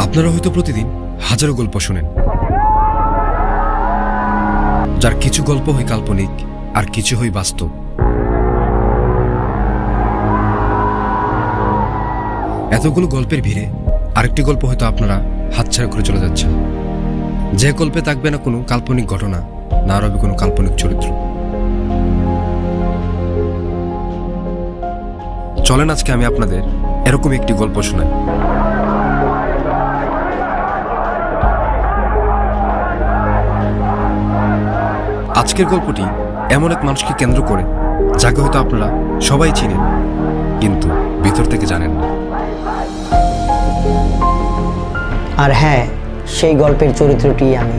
আপনারা হয়তো প্রতিদিন হাজারো গল্প শোনেন, যার কিছু গল্প হয় কাল্পনিক আর কিছু হয় বাস্তব। এতগুলো গল্পের ভিড়ে আরেকটি গল্প হয়তো আপনারা হাতছাড়া করে চলে যাচ্ছেন, যে গল্পে থাকবে না কোনো কাল্পনিক ঘটনা, না রবে কোনো কাল্পনিক চরিত্র। চলেন আজকে আমি আপনাদের এরকম একটি গল্প শোনাই। আজকের গল্পটি এমন এক মানুষকে কেন্দ্র করে, যাকে হয়তো আপনারা সবাই চিনেন, কিন্তু ভিতর থেকে জানেন না। আর হ্যাঁ, সেই গল্পের চরিত্রটি আমি।